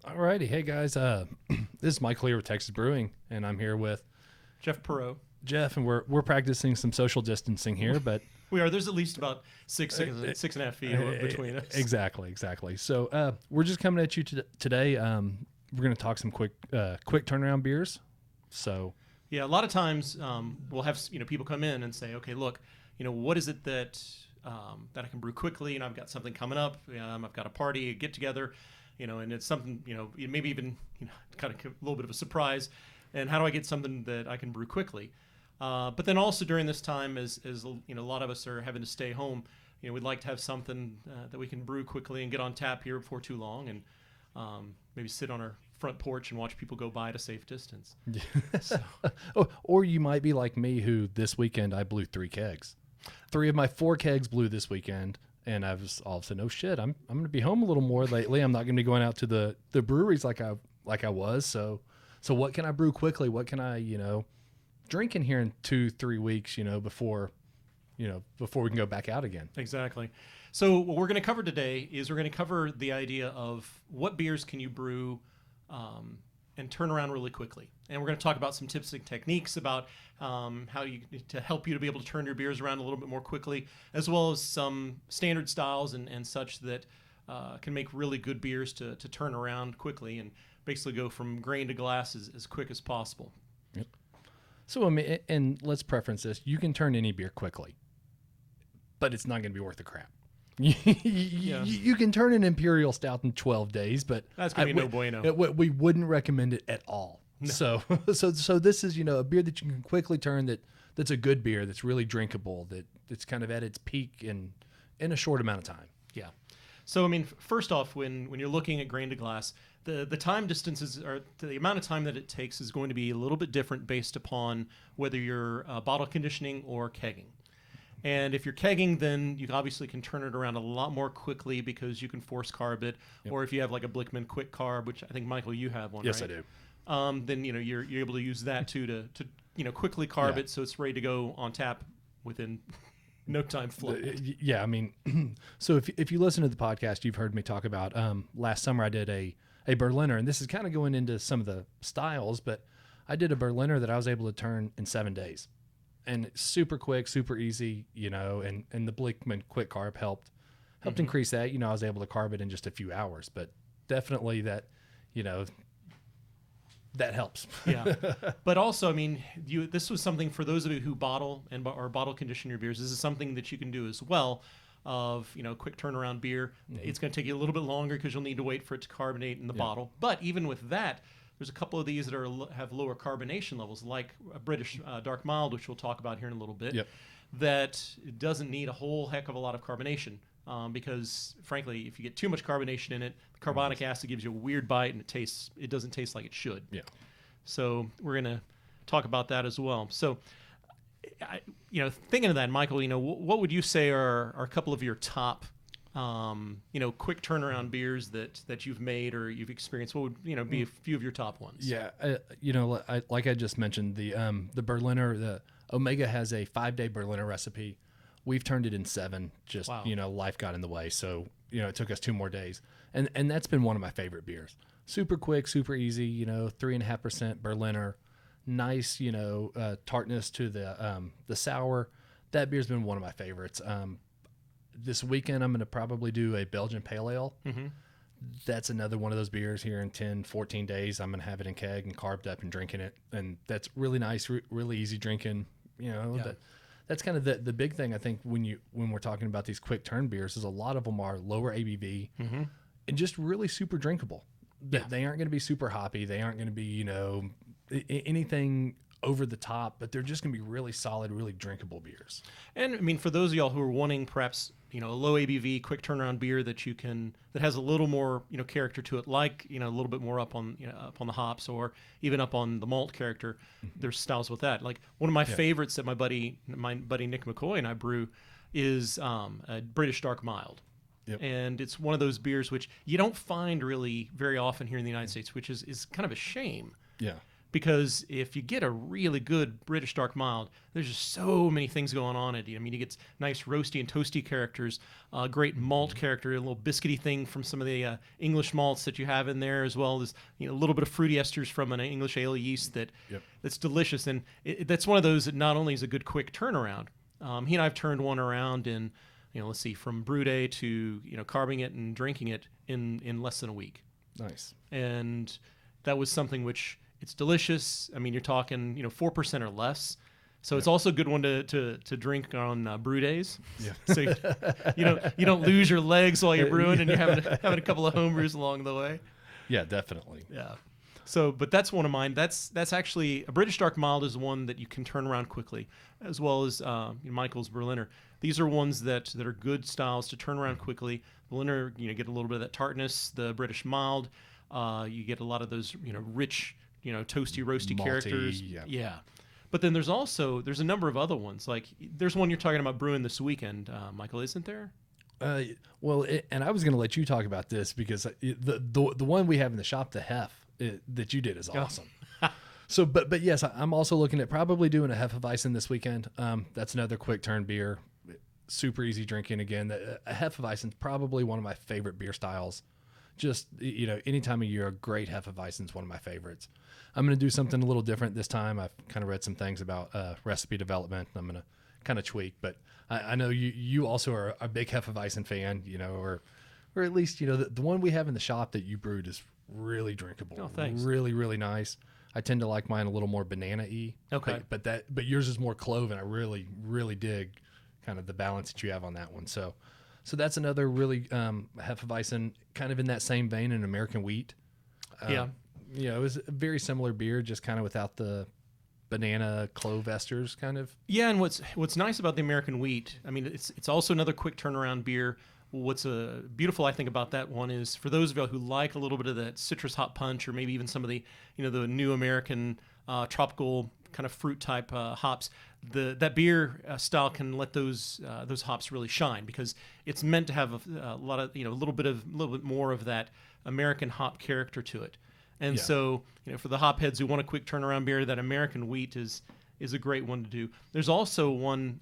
Alrighty, hey guys. This is Michael here with Texas Brewing, and I'm here with Jeff Perot. Jeff, and we're practicing some social distancing here, but We are. There's at least about 6.5 feet between us. exactly. So we're just coming at you today. We're going to talk some quick turnaround beers. So Yeah, a lot of times we'll have people come in and say, okay, look, what is it that that I can brew quickly? And I've got something coming up. I've got a party, a get together, and it's something maybe even kind of a little bit of a surprise. And how do I get something that I can brew quickly? But then also during this time, as a lot of us are having to stay home, we'd like to have something that we can brew quickly and get on tap here before too long, and maybe sit on our front porch and watch people go by at a safe distance. So. Or you might be like me, who this weekend I blew 3 kegs. 3 of my 4 kegs blew this weekend, and I was all of a sudden, oh shit, I'm going to be home a little more lately. I'm not going to be going out to the breweries like I was. So what can I brew quickly? What can I drink in here in 2-3 weeks? Before we can go back out again. Exactly. So what we're going to cover today is we're going to cover the idea of what beers can you brew and turn around really quickly. And we're going to talk about some tips and techniques about how to help you to be able to turn your beers around a little bit more quickly, as well as some standard styles and such that can make really good beers to turn around quickly and basically go from grain to glass as quick as possible. Yep. So, I mean, and let's preference this. You can turn any beer quickly, but it's not going to be worth the crap. You can turn an Imperial Stout in 12 days, but that's going to be no bueno. We wouldn't recommend it at all. No. So this is, a beer that you can quickly turn that's a good beer, that's really drinkable, that's kind of at its peak in a short amount of time. Yeah. So, I mean, first off, when you're looking at grain to glass, the time distances, or the amount of time that it takes, is going to be a little bit different based upon whether you're bottle conditioning or kegging. And if you're kegging, then you obviously can turn it around a lot more quickly because you can force carb it. Yep. Or if you have like a Blickman quick carb, which I think, Michael, you have one, yes, right? Yes, I do. Then you're able to use that too to quickly carb it so it's ready to go on tap within no time flat. Yeah, I mean, so if you listen to the podcast, you've heard me talk about last summer I did a Berliner, and this is kind of going into some of the styles, but I did a Berliner that I was able to turn in 7 days. And super quick, super easy, and the Blickman quick carb helped mm-hmm. increase that. I was able to carb it in just a few hours, but definitely that helps. Yeah. But also, I mean, this was something for those of you who bottle or bottle condition your beers. This is something that you can do as well of, quick turnaround beer. Mm-hmm. It's going to take you a little bit longer because you'll need to wait for it to carbonate in the bottle. But even with that, there's a couple of these that have lower carbonation levels, like a British Dark Mild, which we'll talk about here in a little bit, yep. that doesn't need a whole heck of a lot of carbonation because, frankly, if you get too much carbonation in it, the carbonic acid gives you a weird bite, and it doesn't taste like it should. Yeah. So we're going to talk about that as well. So, thinking of that, Michael, what would you say are a couple of your top quick turnaround beers that you've made or you've experienced? What would be a few of your top ones? Yeah, like I just mentioned, the Berliner, the Omega has a 5-day Berliner recipe. We've turned it in 7. Just wow. Life got in the way, so it took us 2 more days, and that's been one of my favorite beers. Super quick, super easy. 3.5% Berliner, nice tartness to the sour. That beer's been one of my favorites. This weekend, I'm going to probably do a Belgian Pale Ale. Mm-hmm. That's another one of those beers here in 10, 14 days. I'm going to have it in keg and carbed up and drinking it. And that's really nice, really easy drinking. That's kind of the big thing, I think, when we're talking about these quick turn beers, is a lot of them are lower ABV mm-hmm. and just really super drinkable. Yeah. They aren't going to be super hoppy. They aren't going to be, anything over the top, but they're just going to be really solid, really drinkable beers. And I mean, for those of y'all who are wanting perhaps, a low ABV, quick turnaround beer that has a little more, character to it, like, a little bit more up on the hops or even up on the malt character. Mm-hmm. There's styles with that. Like one of my favorites that my buddy Nick McCoy and I brew is a British Dark Mild. Yep. And it's one of those beers which you don't find really very often here in the United States, which is kind of a shame. Yeah. because if you get a really good British dark mild, there's just so many things going on in it. I mean, you get nice roasty and toasty characters, great malt character, a little biscuity thing from some of the English malts that you have in there, as well as a little bit of fruity esters from an English ale yeast that's delicious. And that's one of those that not only is a good quick turnaround. He and I have turned one around in, let's see, from brew day to carving it and drinking it in less than a week. Nice. And that was something which it's delicious. I mean, you're talking 4% or less. So it's also a good one to drink on brew days. Yeah. So you don't lose your legs while you're brewing and you're having a couple of home brews along the way. Yeah, definitely. Yeah. So, but that's one of mine. That's actually a British dark mild is one that you can turn around quickly, as well as Michael's Berliner. These are ones that are good styles to turn around quickly. Berliner, get a little bit of that tartness. The British mild, you get a lot of those rich, toasty, roasty Malty, characters. Yeah. But then there's a number of other ones. Like there's one you're talking about brewing this weekend, Michael, isn't there? And I was going to let you talk about this because the one we have in the shop, the Hef, that you did is awesome. So, but yes, I'm also looking at probably doing a Hefeweizen this weekend. That's another quick turn beer, super easy drinking. Again, a Hefeweizen is probably one of my favorite beer styles. Just any time of year, a great Hefeweizen is one of my favorites. I'm going to do something a little different this time. I've kind of read some things about recipe development. I'm going to kind of tweak, but I know you also are a big Hefeweizen fan, or at least the one we have in the shop that you brewed is really drinkable. Oh, thanks. Really, really nice. I tend to like mine a little more banana-y. Okay. But yours is more clove, and I really, really dig kind of the balance that you have on that one. So that's another really Hefeweizen, kind of in that same vein, an American wheat. It was a very similar beer, just kind of without the banana clove esters, kind of. Yeah, and what's nice about the American wheat, I mean, it's also another quick turnaround beer. What's beautiful, I think, about that one is for those of you who like a little bit of that citrus hop punch, or maybe even some of the, the new American tropical kind of fruit type hops, that beer style can let those hops really shine, because it's meant to have a lot of, a little bit more of that American hop character to it. And so, for the hop heads who want a quick turnaround beer, that American wheat is a great one to do. There's also one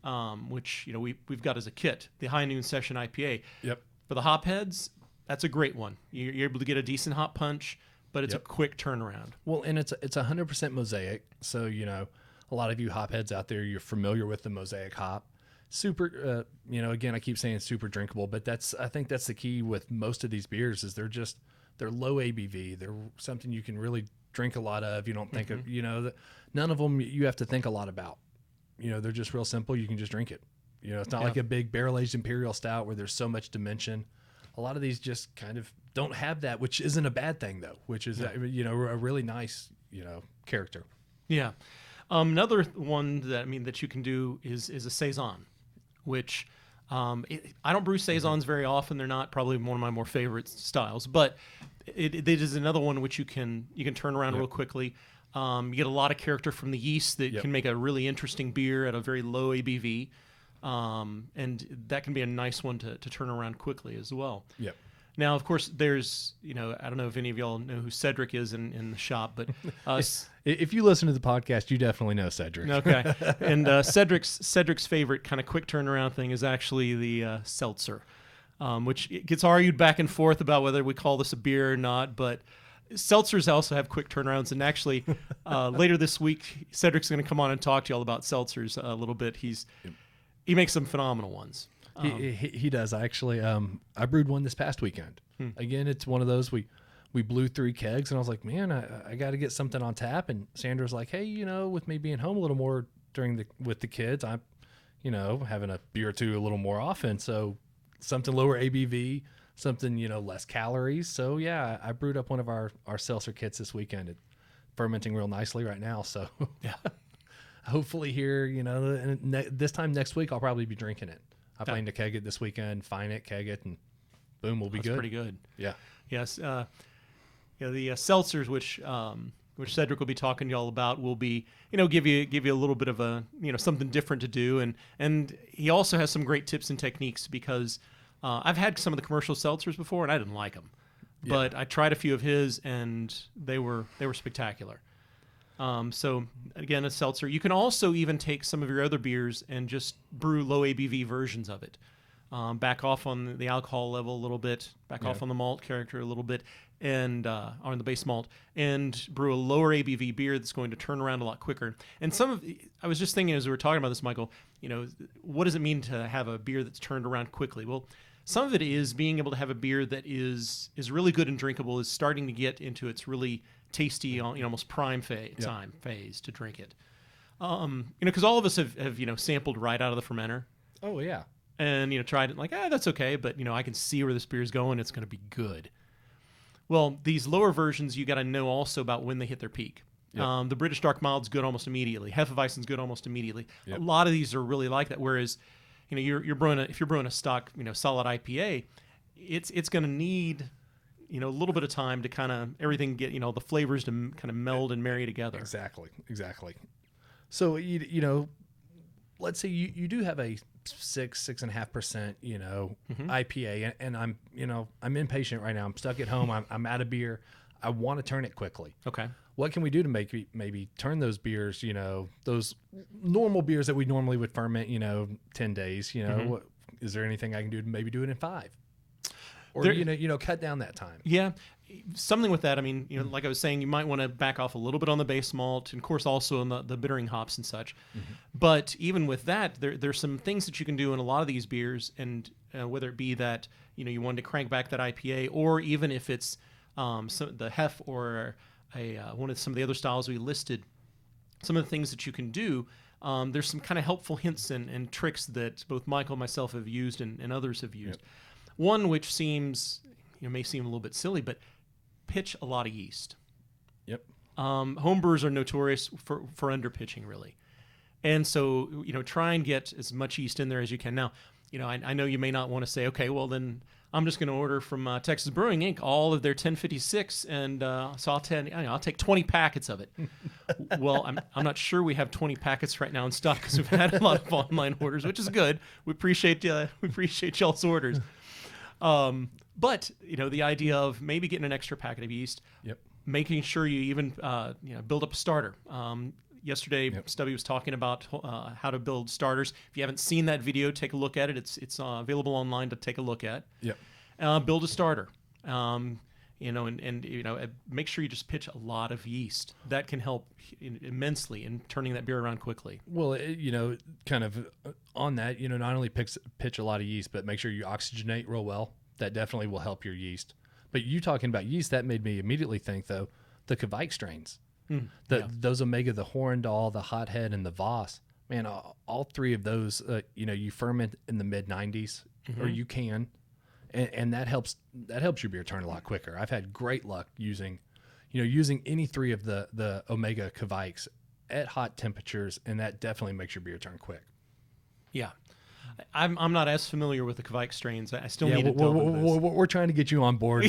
which we've got as a kit, the High Noon Session IPA. Yep. For the hop heads, that's a great one. You're able to get a decent hop punch, but it's a quick turnaround. Well, and it's 100% mosaic. So a lot of you hop heads out there, you're familiar with the mosaic hop. Super, again, I keep saying super drinkable, but I think that's the key with most of these beers is they're low ABV. They're something you can really drink a lot of. You don't think of, none of them you have to think a lot about. They're just real simple. You can just drink it. It's not like a big barrel-aged imperial stout where there's so much dimension. A lot of these just kind of don't have that, which isn't a bad thing though, which is, a really nice, character. Yeah. Another one that you can do is a Saison, which I don't brew Saisons very often. They're not probably one of my more favorite styles, but it is another one which you can turn around real quickly. You get a lot of character from the yeast that can make a really interesting beer at a very low ABV, and that can be a nice one to turn around quickly as well. Yep. Now, of course, there's, I don't know if any of y'all know who Cedric is in the shop, but if you listen to the podcast, you definitely know Cedric. Okay. And Cedric's favorite kind of quick turnaround thing is actually the Seltzer, which gets argued back and forth about whether we call this a beer or not, but seltzers also have quick turnarounds. And actually, later this week, Cedric's going to come on and talk to y'all about seltzers a little bit. He makes some phenomenal ones. He does. Actually, I brewed one this past weekend. Again, it's one of those we blew 3 kegs, and I was like, man, I got to get something on tap. And Sandra's like, hey, with me being home a little more with the kids, I'm, having a beer or two a little more often. So something lower ABV, something, less calories. So yeah, I brewed up one of our seltzer kits this weekend. It's fermenting real nicely right now. So yeah, hopefully here, this time next week, I'll probably be drinking it. I plan to keg it this weekend, fine it, keg it, and boom, we'll be good. That's pretty good. Yeah. Yes. The seltzers, which Cedric will be talking to y'all about, will be, give you a little bit of a, something different to do, and he also has some great tips and techniques, because I've had some of the commercial seltzers before and I didn't like them, but I tried a few of his and they were spectacular. So again, a seltzer. You can also even take some of your other beers and just brew low ABV versions of it. Back off on the alcohol level a little bit, back off on the malt character a little bit, and on the base malt, and brew a lower ABV beer that's going to turn around a lot quicker. And I was just thinking as we were talking about this, Michael, what does it mean to have a beer that's turned around quickly? Well, some of it is being able to have a beer that is really good and drinkable, is starting to get into its really tasty, almost prime phase to drink it. Because all of us have sampled right out of the fermenter. Oh yeah. And tried it like, that's okay, but I can see where this beer is going. It's going to be good. Well, these lower versions, you got to know also about when they hit their peak. Yep. The British Dark Mild's good almost immediately. Hefeweizen's good almost immediately. Yep. A lot of these are really like that. Whereas, you're brewing if you're brewing a stock, solid IPA, it's going to need a little bit of time to kind of everything get the flavors to kind of meld and marry together. Exactly. So let's say you do have a 6.5%, IPA, and I'm impatient right now. I'm stuck at home. I'm out of beer. I want to turn it quickly. Okay. What can we do to maybe turn those beers, those normal beers that we normally would ferment, 10 days, what, is there anything I can do to maybe do it in 5? Or, cut down that time? Yeah. Something with that. I mean, like I was saying, you might want to back off a little bit on the base malt, and of course also on the bittering hops and such. Mm-hmm. But even with that, there's some things that you can do in a lot of these beers, and whether it be that you want to crank back that IPA, or even if it's the Hef or one of some of the other styles we listed, some of the things that you can do. There's some kind of helpful hints and tricks that both Michael and myself have used and others have used. Yep. One which seems may seem a little bit silly, but pitch a lot of yeast. Yep. Homebrewers are notorious for underpitching, really. And so, try and get as much yeast in there as you can. Now, I know you may not want to say, okay, well, then I'm just going to order from Texas Brewing Inc. all of their 1056, and so I'll take 20 packets of it. Well, I'm not sure we have 20 packets right now in stock because we've had a lot of online orders, which is good. We appreciate y'all's orders. But the idea of maybe getting an extra packet of yeast, yep, making sure you even build up a starter. Yesterday, yep, Stubby was talking about how to build starters. If you haven't seen that video, take a look at it. It's available online to take a look at. Yep. Build a starter. And make sure you just pitch a lot of yeast. That can help immensely in turning that beer around quickly. Well, kind of on that, not only pitch a lot of yeast, but make sure you oxygenate real well. That definitely will help your yeast. But you talking about yeast, that made me immediately think, though, the Kvike strains. Those Omega, the Horndal, the Hothead, and the Voss. Man, all three of those, you ferment in the mid-90s, mm-hmm, or you can. And that helps your beer turn a lot quicker. I've had great luck using any three of the Omega Kvikes at hot temperatures, and that definitely makes your beer turn quick. Yeah. I'm not as familiar with the Kvike strains. I still need to delve into this. We're trying to get you on board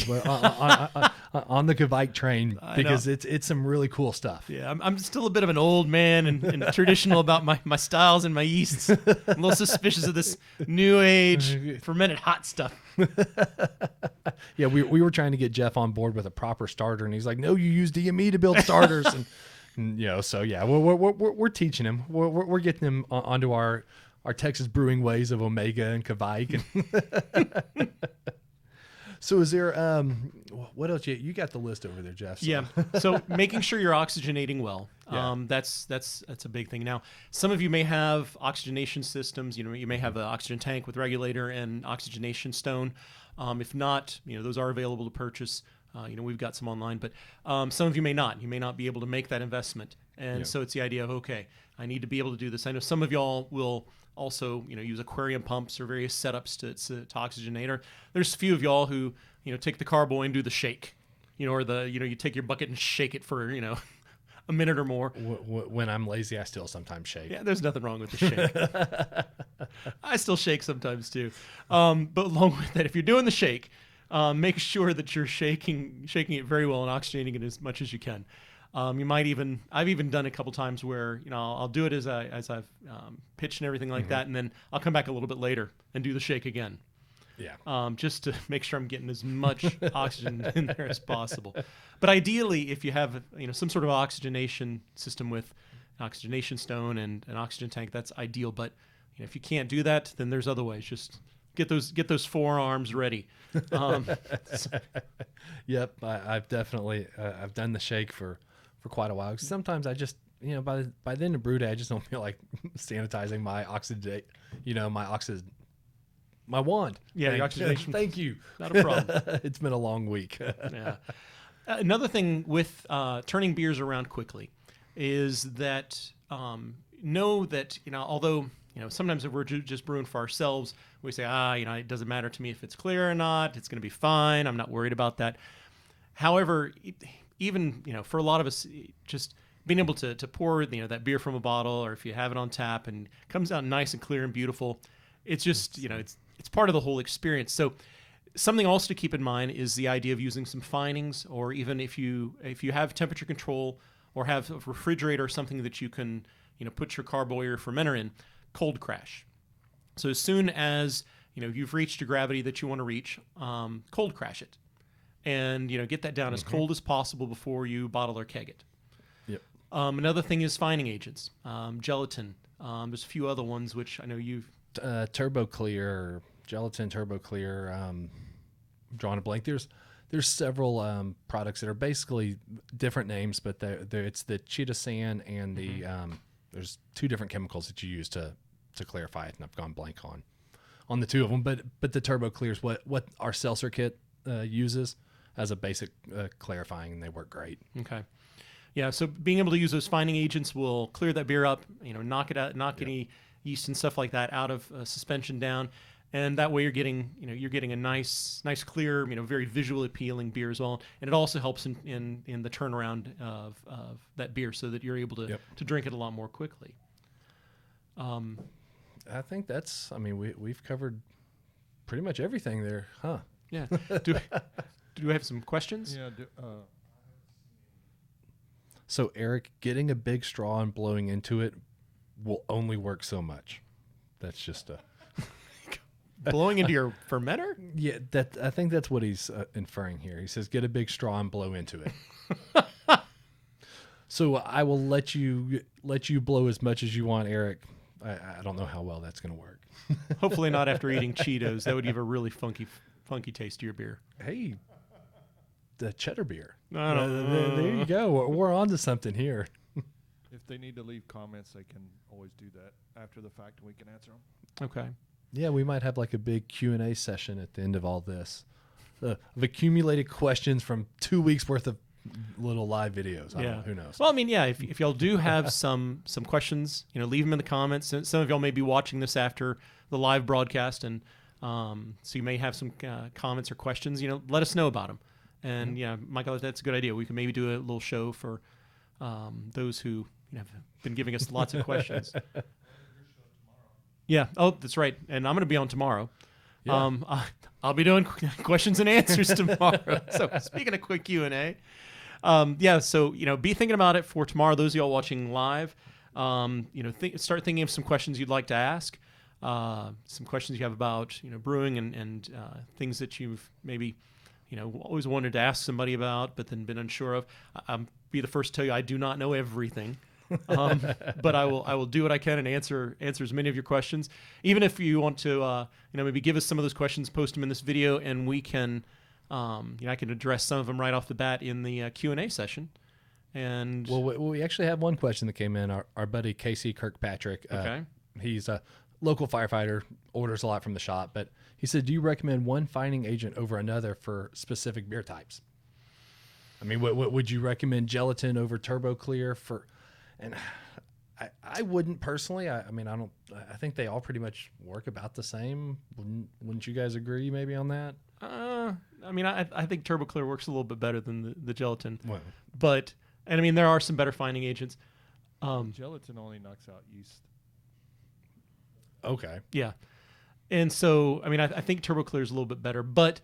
on the Kvike train, because it's some really cool stuff. Yeah, I'm still a bit of an old man and traditional about my styles and my yeasts. I'm a little suspicious of this new age fermented hot stuff. Yeah, we were trying to get Jeff on board with a proper starter, and he's like, "No, you use DME to build starters." and so yeah, we're teaching him. We're getting him onto our Texas brewing ways of Omega and Kvike. So is there what else? You got the list over there, Jeff? So. Yeah. So making sure you're oxygenating well. Yeah. That's a big thing. Now, some of you may have oxygenation systems. You may have an oxygen tank with regulator and oxygenation stone. If not, those are available to purchase. We've got some online, but some of you may not. You may not be able to make that investment. And so it's the idea of, okay, I need to be able to do this. I know some of y'all will also, use aquarium pumps or various setups to oxygenate. Or there's a few of y'all who, take the carboy and do the shake, or you take your bucket and shake it for, a minute or more. When I'm lazy, I still sometimes shake. Yeah, there's nothing wrong with the shake. I still shake sometimes too. But along with that, if you're doing the shake, make sure that you're shaking it very well and oxygenating it as much as you can. I've even done it a couple times where, I'll do it as I've pitched and everything like that, and then I'll come back a little bit later and do the shake again. just to make sure I'm getting as much oxygen in there as possible. But ideally, if you have some sort of oxygenation system with an oxygenation stone and an oxygen tank, that's ideal. But if you can't do that, then there's other ways. Just get those forearms ready. Yep, I've definitely I've done the shake for quite a while. Sometimes I just by the end of brew day, I just don't feel like sanitizing my my wand. Yeah, the oxygenation. Thank you. Not a problem. It's been a long week. Yeah. Another thing with turning beers around quickly is that know that although sometimes if we're just brewing for ourselves, we say it doesn't matter to me if it's clear or not. It's going to be fine. I'm not worried about that. However, even for a lot of us, just being able to pour that beer from a bottle, or if you have it on tap and it comes out nice and clear and beautiful, it's just it's part of the whole experience. So something also to keep in mind is the idea of using some finings, or even if you have temperature control or have a refrigerator or something that you can put your carboy or your fermenter in, cold crash. So as soon as you've reached a gravity that you want to reach, cold crash it, and get that down as cold as possible before you bottle or keg it. Yep. Another thing is fining agents, gelatin. There's a few other ones which I know you've Turbo Clear, gelatin, Turbo Clear. Drawing a blank. There's several products that are basically different names, but it's the cheetah sand and the there's two different chemicals that you use to clarify it, and I've gone blank on the two of them. But the Turbo Clear is what our Seltzer kit uses as a basic clarifying, and they work great. Okay. Yeah, so being able to use those fining agents will clear that beer up, knock it out, any yeast and stuff like that out of suspension down, and that way you're getting a nice clear, very visually appealing beer as well, and it also helps in the turnaround of that beer so that you're able to drink it a lot more quickly. I think that's. We've covered pretty much everything there, huh? Yeah. Do we have some questions? Yeah. So Eric, getting a big straw and blowing into it will only work so much. That's just a blowing into your fermenter. Yeah, I think that's what he's inferring here. He says, "Get a big straw and blow into it." So I will let you blow as much as you want, Eric. I don't know how well that's going to work. Hopefully not after eating Cheetos. That would give a really funky taste to your beer. Hey, the cheddar beer. There you go. We're on to something here. If they need to leave comments, they can always do that after the fact, and we can answer them. Okay. Yeah, we might have like a big Q&A session at the end of all this. Of accumulated questions from 2 weeks worth of little live videos. I don't know, who knows? Well, if y'all do have some questions, leave them in the comments. Some of y'all may be watching this after the live broadcast, and so you may have some comments or questions. Let us know about them. And Michael, that's a good idea. We can maybe do a little show for those who have been giving us lots of questions. Yeah. Oh, that's right. And I'm going to be on tomorrow. Yeah. I'll be doing questions and answers tomorrow. So speaking of quick Q&A, so be thinking about it for tomorrow. Those of y'all watching live, start thinking of some questions you'd like to ask, some questions you have about brewing and things that you've maybe always wanted to ask somebody about, but then been unsure of. I'll be the first to tell you I do not know everything. But I will do what I can and answer as many of your questions. Even if you want to, maybe give us some of those questions, post them in this video, and we can, I can address some of them right off the bat in the Q&A session. And we actually have one question that came in. Our buddy Casey Kirkpatrick. Okay. He's a local firefighter, orders a lot from the shop, but he said, "Do you recommend one fining agent over another for specific beer types?" What would you recommend? Gelatin over Turbo Clear for? And I wouldn't personally. I don't. I think they all pretty much work about the same. Wouldn't you guys agree? Maybe on that. I think Turbo Clear works a little bit better than the gelatin. Well, but there are some better fining agents. Gelatin only knocks out yeast. Okay. Yeah, and so I think Turbo Clear is a little bit better, but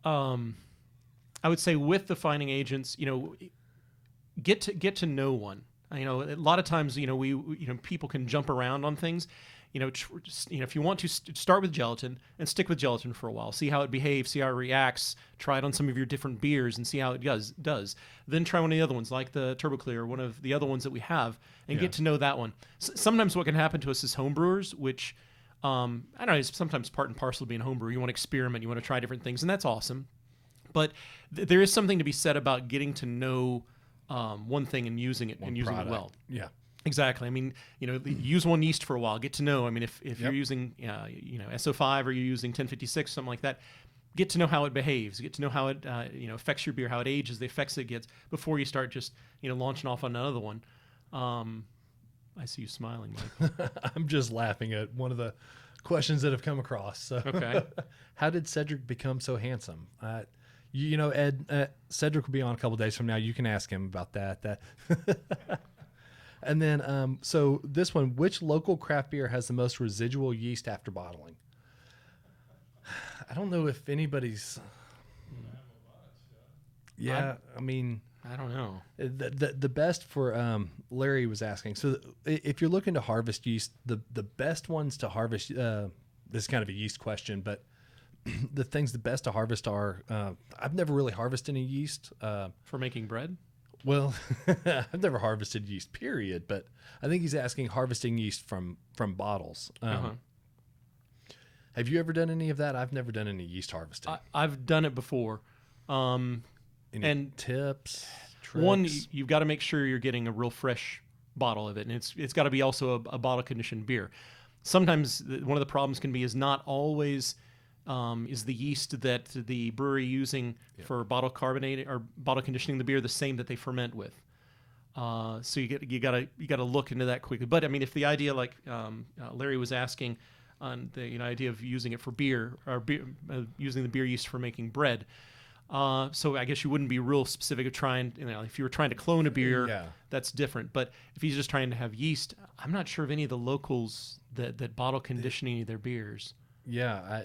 I would say with the fining agents, get to know one. A lot of times, people can jump around on things. if you want to start with gelatin and stick with gelatin for a while, see how it behaves, see how it reacts, try it on some of your different beers and see how it does. Then try one of the other ones, like the Turbo Clear, one of the other ones that we have, and get to know that one. Sometimes what can happen to us as homebrewers, which I don't know, is sometimes part and parcel of being a homebrewer. You want to experiment, you want to try different things, and that's awesome. But there is something to be said about getting to know one thing and using it using it well. Yeah. Exactly. I mean, use one yeast for a while. Get to know. I mean, if you're using, SO5 or you're using 1056, something like that, get to know how it behaves. Get to know how it, affects your beer, how it ages, the effects it gets before you start just, launching off on another one. I see you smiling, Michael. I'm just laughing at one of the questions that have come across. So. Okay. How did Cedric become so handsome? Ed, Cedric will be on a couple days from now. You can ask him about that. And then, so this one, which local craft beer has the most residual yeast after bottling? I don't know if anybody's. Yeah, I mean, I don't know. The best for Larry was asking. So if you're looking to harvest yeast, the best ones to harvest. This is kind of a yeast question, but the best to harvest are. I've never really harvested any yeast For making bread. Well, I've never harvested yeast, period. But I think he's asking harvesting yeast from bottles. Have you ever done any of that? I've never done any yeast harvesting. I've done it before. Any and tips? Tricks? One, you've got to make sure you're getting a real fresh bottle of it, and it's got to be also a bottle conditioned beer. Sometimes one of the problems can be is not always is the yeast that the brewery using for bottle carbonating or bottle conditioning the beer the same that they ferment with. So you gotta look into that quickly. But I mean, if the idea like Larry was asking on the idea of using it for beer or using the beer yeast for making bread. So I guess you wouldn't be real specific of trying, if you were trying to clone a beer, that's different. But if he's just trying to have yeast, I'm not sure of any of the locals that bottle condition any of their beers. Yeah.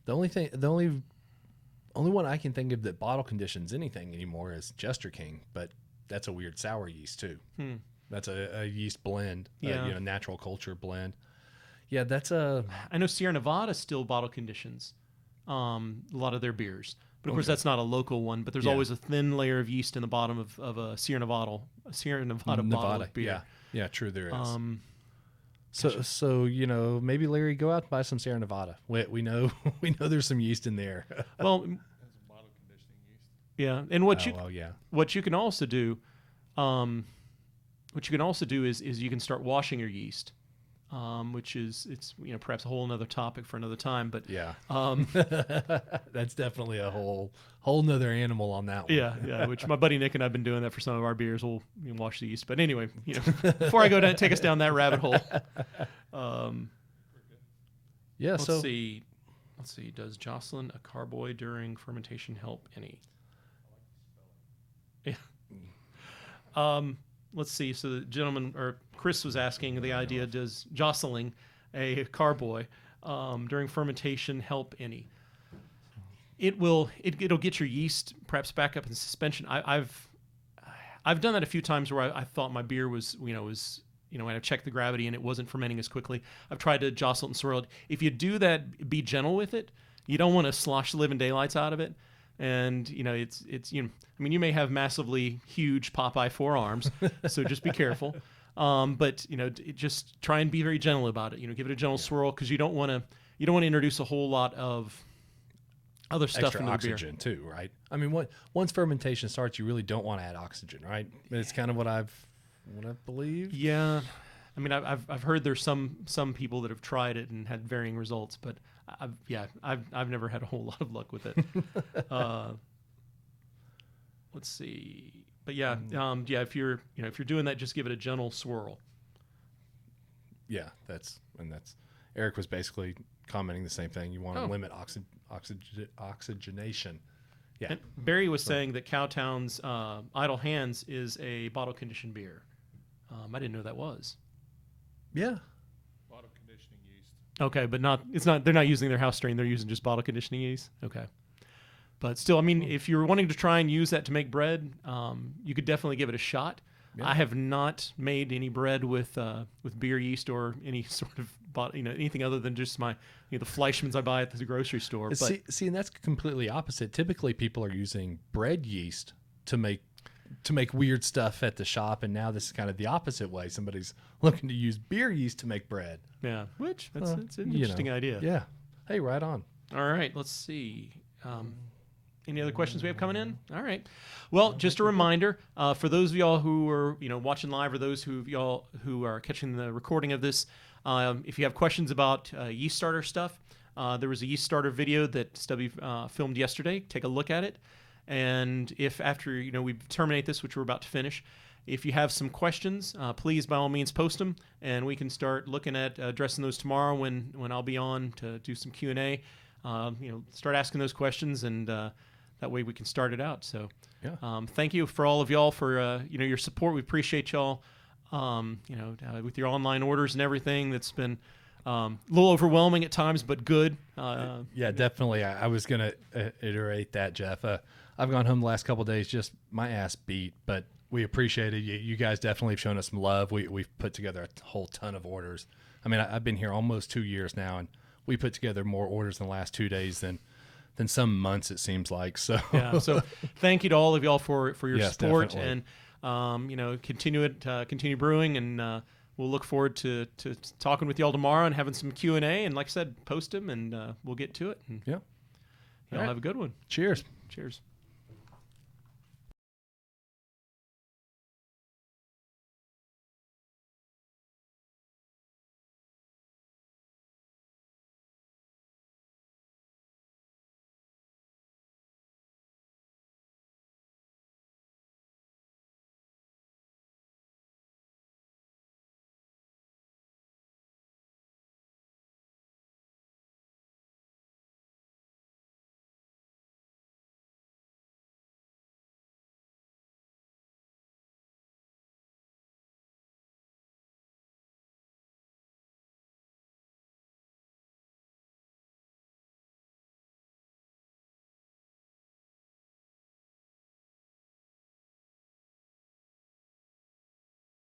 The only one I can think of that bottle conditions anything anymore is Jester King, but that's a weird sour yeast too. That's a yeast blend, natural culture blend. Yeah, I know Sierra Nevada still bottle conditions a lot of their beers. But of course, that's not a local one. But there's always a thin layer of yeast in the bottom of a Sierra Nevada bottle of beer. Yeah, true. There is. So maybe Larry, go out and buy some Sierra Nevada. We know there's some yeast in there. Well, That's bottle conditioning yeast. yeah, and what you can also do, is you can start washing your yeast. Which is perhaps a whole another topic for another time, but yeah, that's definitely a whole nother animal on that one. Yeah. Which my buddy Nick and I've been doing that for some of our beers. We'll wash the yeast, but anyway, before I go down, take us down that rabbit hole. Let's see. Does Jocelyn a carboy during fermentation help any? Yeah. Let's see. So the gentleman, or Chris, was asking the idea: does jostling a carboy during fermentation help any? It'll get your yeast perhaps back up in suspension. I've done that a few times where I thought my beer was when I checked the gravity and it wasn't fermenting as quickly. I've tried to jostle it and swirl it. If you do that, be gentle with it. You don't want to slosh the living daylights out of it. And you may have massively huge Popeye forearms, so just be careful. But just try and be very gentle about it. Give it a gentle swirl, because you don't want to introduce a whole lot of other stuff extra into the oxygen beer. too, right? I mean, once fermentation starts, you really don't want to add oxygen, right? It's kind of what I believe. Yeah, I mean, I've heard there's some people that have tried it and had varying results, but I've never had a whole lot of luck with it. Let's see, but if you're doing that, just give it a gentle swirl. Yeah, that's Eric was basically commenting the same thing. You want to limit oxygenation. Yeah. And Barry was saying that Cowtown's Idle Hands is a bottle conditioned beer. I didn't know that was. Yeah. Bottle conditioning yeast. Okay, but they're not using their house strain, they're using just bottle conditioning yeast. Okay. But still, I mean, if you're wanting to try and use that to make bread, you could definitely give it a shot. I have not made any bread with beer yeast or any sort of anything other than just my the Fleischmann's I buy at the grocery store. But See, and that's completely opposite. Typically, people are using bread yeast to make weird stuff at the shop, and now this is kind of the opposite way. Somebody's looking to use beer yeast to make bread. Yeah, which that's an interesting idea. Yeah. Hey, right on. All right, let's see. Any other questions we have coming in? All right. Well, just a reminder for those of y'all who are watching live, or those who are catching the recording of this, if you have questions about yeast starter stuff, there was a yeast starter video that Stubby filmed yesterday. Take a look at it, and if after we terminate this, which we're about to finish, if you have some questions, please by all means post them, and we can start looking at addressing those tomorrow when I'll be on to do some Q&A. Start asking those questions, and that way we can start it out. So, thank you for all of y'all for your support. We appreciate y'all. With your online orders and everything, that's been a little overwhelming at times, but good. Yeah, definitely. I was gonna iterate that, Jeff. I've gone home the last couple of days, just my ass beat, but we appreciate it. You guys definitely have shown us some love. We've put together a whole ton of orders. I mean, I've been here almost 2 years now, and we put together more orders in the last 2 days than some months, it seems like. So so thank you to all of y'all for your support, definitely. and continue brewing, and we'll look forward to talking with y'all tomorrow and having some Q&A, and like I said, post them, and we'll get to it. And yeah, y'all have a good one. Cheers. Cheers.